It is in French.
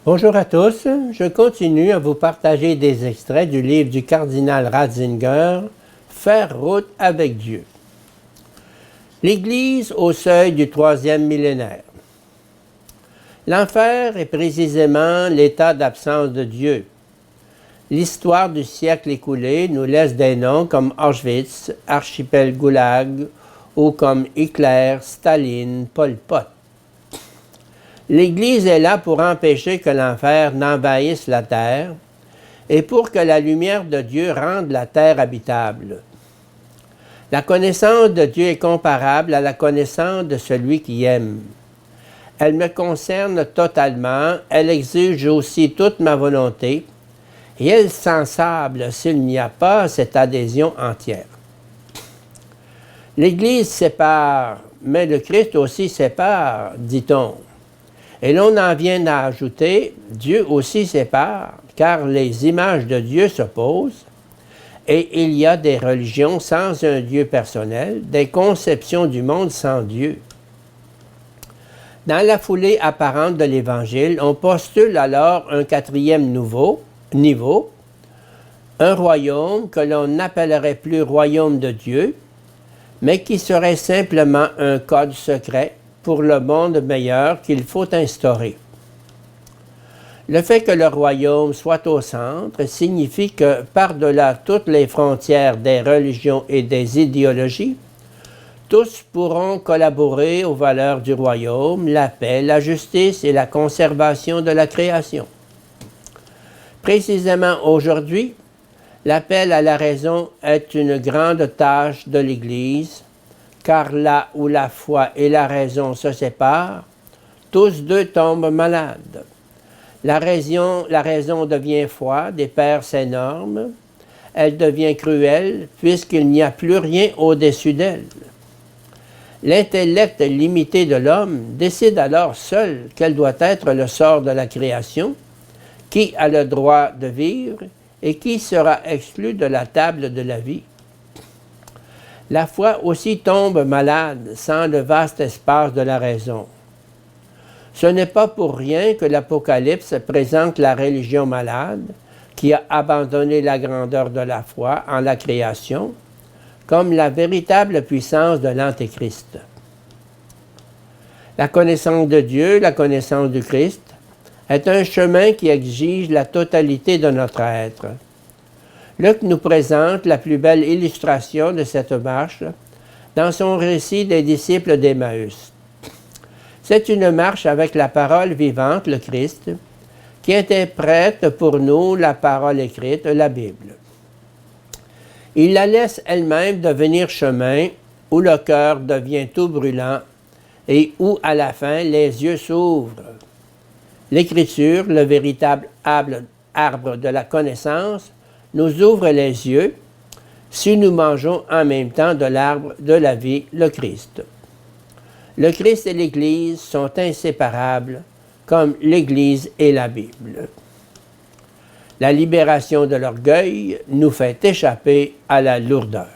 Bonjour à tous, je continue à vous partager des extraits du livre du cardinal Ratzinger, « Faire route avec Dieu ». L'Église au seuil du 3e millénaire. L'enfer est précisément l'état d'absence de Dieu. L'histoire du siècle écoulé nous laisse des noms comme Auschwitz, archipel Goulag, ou comme Hitler, Staline, Pol Pot. L'Église est là pour empêcher que l'enfer n'envahisse la terre et pour que la lumière de Dieu rende la terre habitable. La connaissance de Dieu est comparable à la connaissance de celui qui aime. Elle me concerne totalement, elle exige aussi toute ma volonté et elle est sensible s'il n'y a pas cette adhésion entière. L'Église sépare, mais le Christ aussi sépare, dit-on. Et l'on en vient à ajouter, Dieu aussi sépare, car les images de Dieu s'opposent, et il y a des religions sans un Dieu personnel, des conceptions du monde sans Dieu. Dans la foulée apparente de l'Évangile, on postule alors un quatrième niveau, un royaume que l'on n'appellerait plus royaume de Dieu, mais qui serait simplement un code secret pour le monde meilleur qu'il faut instaurer. Le fait que le royaume soit au centre signifie que, par-delà toutes les frontières des religions et des idéologies, tous pourront collaborer aux valeurs du royaume, la paix, la justice et la conservation de la création. Précisément aujourd'hui, l'appel à la raison est une grande tâche de l'Église, car là où la foi et la raison se séparent, tous deux tombent malades. La raison devient froide et perd ses normes. Elle devient cruelle puisqu'il n'y a plus rien au-dessus d'elle. L'intellect limité de l'homme décide alors seul quel doit être le sort de la création, qui a le droit de vivre et qui sera exclu de la table de la vie. La foi aussi tombe malade sans le vaste espace de la raison. Ce n'est pas pour rien que l'Apocalypse présente la religion malade, qui a abandonné la grandeur de la foi en la création, comme la véritable puissance de l'Antéchrist. La connaissance de Dieu, la connaissance du Christ, est un chemin qui exige la totalité de notre être. Luc nous présente la plus belle illustration de cette marche dans son récit des disciples d'Emmaüs. C'est une marche avec la parole vivante, le Christ, qui interprète pour nous la parole écrite, la Bible. Il la laisse elle-même devenir chemin où le cœur devient tout brûlant et où, à la fin, les yeux s'ouvrent. L'Écriture, le véritable arbre de la connaissance, nous ouvre les yeux si nous mangeons en même temps de l'arbre de la vie, le Christ. Le Christ et l'Église sont inséparables, comme l'Église et la Bible. La libération de l'orgueil nous fait échapper à la lourdeur.